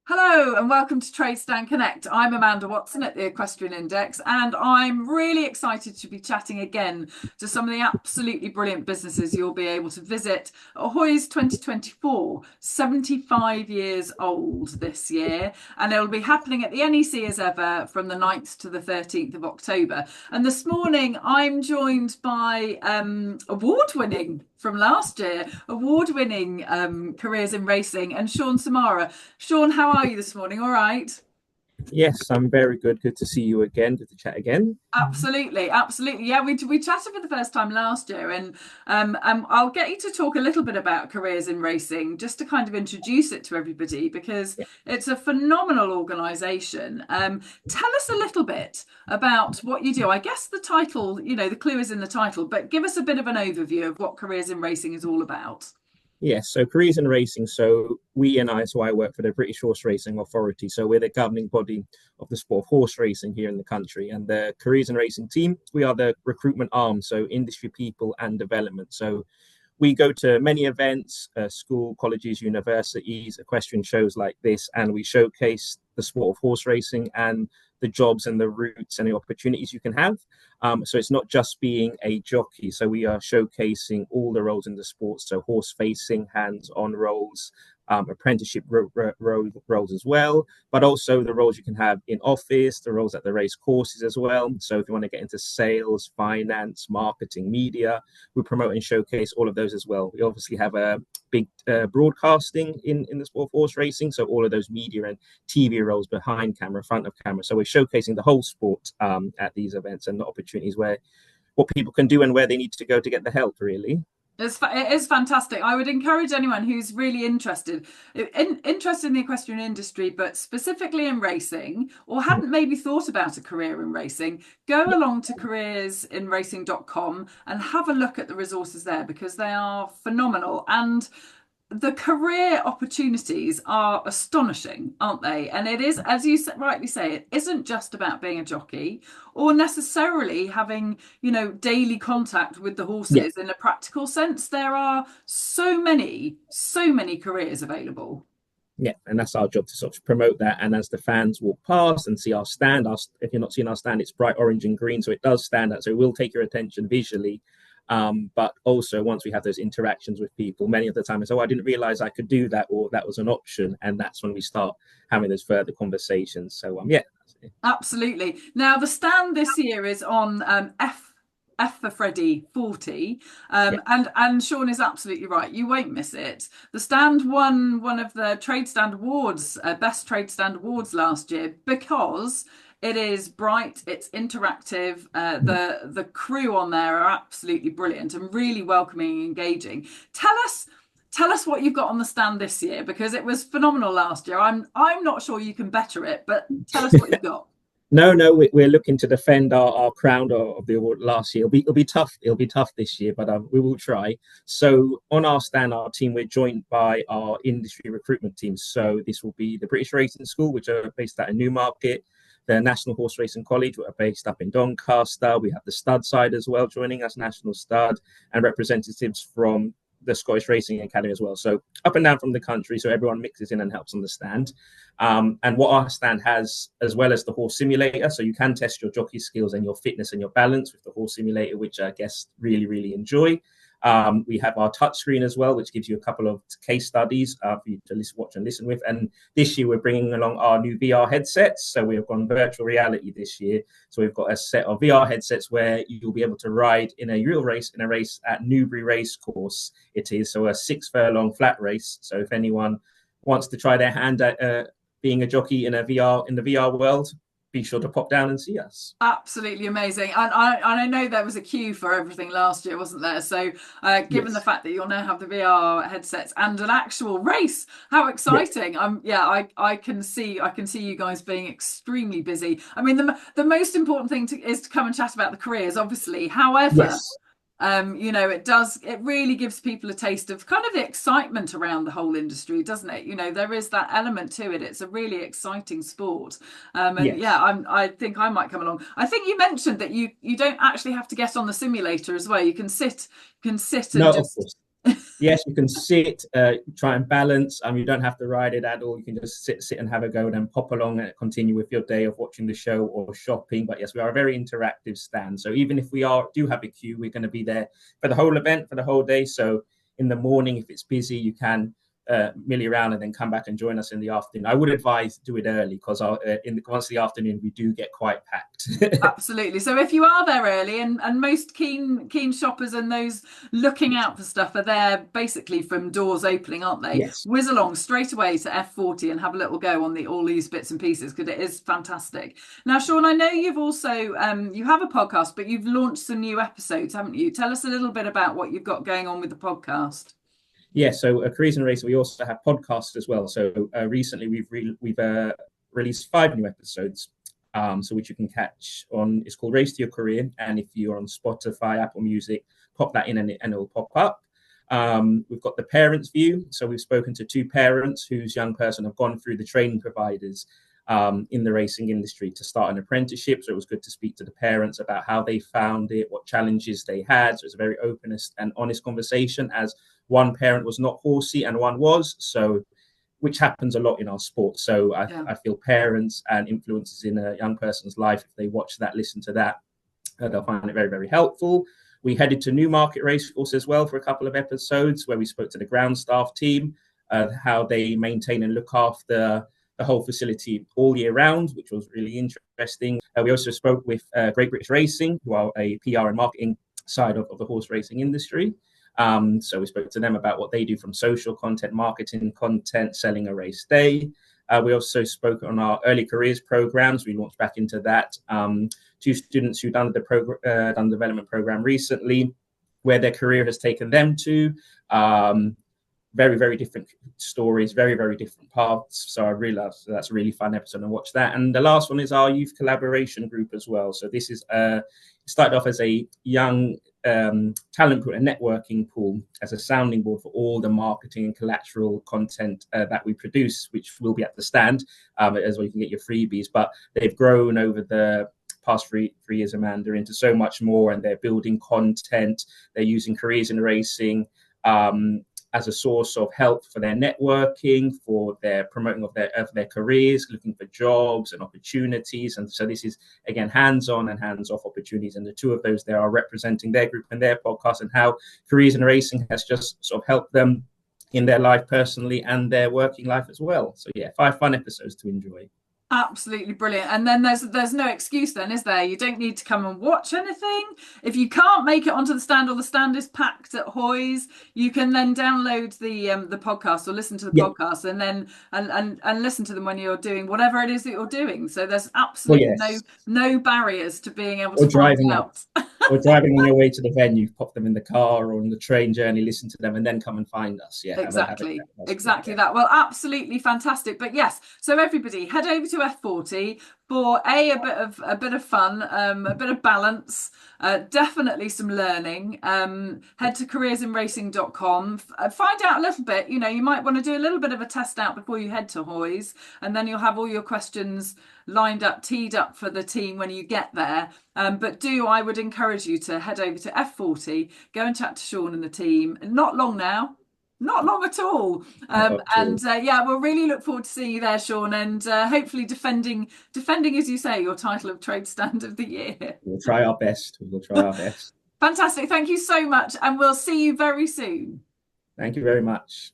Hello and welcome to Tradestand Connect. I'm Amanda Watson at the Equestrian Index, and I'm really excited to be chatting again to some of the absolutely brilliant businesses you'll be able to visit at HOYS 2024, 75 years old this year, and it'll be happening at the NEC as ever from the 9th to the 13th of October. And this morning I'm joined by award-winning from last year, award-winning careers in racing, and Sean Samara. Sean, how are you this morning? All right. Yes, I'm very good. Good to see you again. Good to chat again. Absolutely, absolutely. Yeah, we chatted for the first time last year, and I'll get you to talk a little bit about careers in racing, just to kind of introduce it to everybody because Yeah. it's a phenomenal organisation. Tell us a little bit about what you do. I guess the title, the clue is in the title, but give us a bit of an overview of what careers in racing is all about. Yes, so careers in racing. So I work for the British Horse Racing Authority. So we're the governing body of the sport of horse racing here in the country. And the careers in racing team, we are the recruitment arm, so industry people and development. So we go to many events, school, colleges, universities, equestrian shows like this, and we showcase the sport of horse racing and the jobs and the routes and the opportunities you can have. So it's not just being a jockey. So we are showcasing all the roles in the sport. So horse facing, hands-on roles, apprenticeship roles as well, but also the roles you can have in office, the roles at the race courses as well. So if you want to get into sales, finance, marketing, media, we promote and showcase all of those as well. We obviously have a big broadcasting in the sport of horse racing, so all of those media and TV roles behind camera, front of camera. So we're showcasing the whole sport at these events and the opportunities where what people can do and where they need to go to get the help, really. It is fantastic. I would encourage anyone who's really interested in the equestrian industry, but specifically in racing, or hadn't maybe thought about a career in racing, go Yeah. along to careersinracing.com and have a look at the resources there because they are phenomenal. And the career opportunities are astonishing, aren't they? And it is, as you rightly say, it isn't just about being a jockey or necessarily having, daily contact with the Yeah. horses in a practical sense. There are so many careers available. Yeah, and that's our job to sort of promote that. And as the fans walk past and see our stand, if you're not seeing our stand, it's bright orange and green, so it does stand out. So it will take your attention visually. But also, once we have those interactions with people, many of the time it's, oh, I didn't realize I could do that, or that was an option. And that's when we start having those further conversations. So, yeah. Absolutely. Now, the stand this year is on F for Freddie 40. Yeah. And Sean is absolutely right. You won't miss it. The stand won one of the Tradestand Awards, Best Tradestand Awards last year because it is bright, it's interactive. The crew on there are absolutely brilliant and really welcoming and engaging. Tell us what you've got on the stand this year because it was phenomenal last year. I'm not sure you can better it, but tell us what you've got. No, we're looking to defend our crown of the award last year. It'll be tough. It'll be tough this year, but we will try. So on our stand, our team, we're joined by our industry recruitment team. So this will be the British Racing School, which are based out in Newmarket, the National Horse Racing College, which are based up in Doncaster. We have the stud side as well joining us, National Stud, and representatives from the Scottish Racing Academy as well. So up and down from the country, so everyone mixes in and helps understand. And what our stand has, as well as the horse simulator, so you can test your jockey skills and your fitness and your balance with the horse simulator, which I guess really enjoy. We have our touchscreen as well, which gives you a couple of case studies for you to watch and listen with. And this year we're bringing along our new VR headsets. So we have gone virtual reality this year. So we've got a set of VR headsets where you'll be able to ride in a real race, in a race at Newbury Racecourse. It is so a 6 furlong flat race. So if anyone wants to try their hand at being a jockey in the VR world, be sure to pop down and see us. Absolutely amazing. And I know there was a queue for everything last year, wasn't there? So given the Yes. fact that you'll now have the VR headsets and an actual race, how Yes. exciting. I can see you guys being extremely busy. I mean, the most important thing is to come and chat about the careers, obviously. However, Yes. it really gives people a taste of kind of the excitement around the whole industry, doesn't it? There is that element to it. It's a really exciting sport. And yeah, Yes. I think I might come along. I think you mentioned that you don't actually have to get on the simulator as well. You can sit and No, of just course. Yes, you can sit, try and balance. You don't have to ride it at all. You can just sit and have a go, and then pop along and continue with your day of watching the show or shopping. But yes, we are a very interactive stand. So even if we do have a queue, we're going to be there for the whole event, for the whole day. So in the morning, if it's busy, you can millie around and then come back and join us in the afternoon. I would advise do it early because once the afternoon we do get quite packed. Absolutely. So if you are there early, and most keen shoppers and those looking out for stuff are there basically from doors opening, aren't they? Yes. Whiz along straight away to F40 and have a little go on all these bits and pieces because it is fantastic. Now, Sean, I know you've also you have a podcast, but you've launched some new episodes, haven't you? Tell us a little bit about what you've got going on with the podcast. Yeah, so Careers and Racing, we also have podcasts as well. So recently we've released 5 new episodes, so which you can catch on. It's called Race to Your Career, and if you're on Spotify, Apple Music, pop that in and it will pop up. We've got the parents' view, so we've spoken to 2 parents whose young person have gone through the training providers in the racing industry to start an apprenticeship. So it was good to speak to the parents about how they found it, what challenges they had. So it's a very open and honest conversation, as one parent was not horsey and one was, so which happens a lot in our sport. So I feel parents and influences in a young person's life, if they watch that, listen to that, they'll find it very, very helpful. We headed to Newmarket Racecourse as well for a couple of episodes where we spoke to the ground staff team, how they maintain and look after the whole facility all year round, which was really interesting. We also spoke with Great British Racing, who are a PR and marketing side of the horse racing industry. So we spoke to them about what they do from social content, marketing content, selling a race day. We also spoke on our early careers programs. We launched back into that. 2 students who've done the development program recently, where their career has taken them to. Very, very different stories, very, very different paths. So I realized that's a really fun episode and watch that. And the last one is our youth collaboration group as well. So this is started off as a young talent pool, a networking pool, as a sounding board for all the marketing and collateral content that we produce, which will be at the stand as well. You can get your freebies, but they've grown over the past 3 years, Amanda, into so much more, and they're building content. They're using Careers in Racing as a source of help for their networking, for their promoting of their careers, looking for jobs and opportunities. And so this is, again, hands-on and hands-off opportunities. And the 2 of those there are representing their group and their podcast, and how Careers in Racing has just sort of helped them in their life personally and their working life as well. So yeah, 5 fun episodes to enjoy. Absolutely brilliant. And then there's no excuse then, is there? You don't need to come and watch anything. If you can't make it onto the stand, or the stand is packed at HOYS, you can then download the podcast or listen to the podcast, and then and listen to them when you're doing whatever it is that you're doing. So there's absolutely no barriers to being able to find out. Or driving on your way to the venue, pop them in the car or on the train journey, listen to them, and then come and find us. Yeah, exactly that. Well, absolutely fantastic. But yes, so everybody head over to F40 for a bit of fun, a bit of balance, definitely some learning. Head to careersinracing.com, find out a little bit. You know, you might want to do a little bit of a test out before you head to HOYS, and then you'll have all your questions lined up, teed up for the team when you get there. But I would encourage you to head over to F40, go and chat to Sean and the team. Not long now. Not long at all. We'll really look forward to seeing you there, Sean, and hopefully defending, as you say, your title of Trade Stand of the Year. We'll try our best. Fantastic. Thank you so much, and we'll see you very soon. Thank you very much.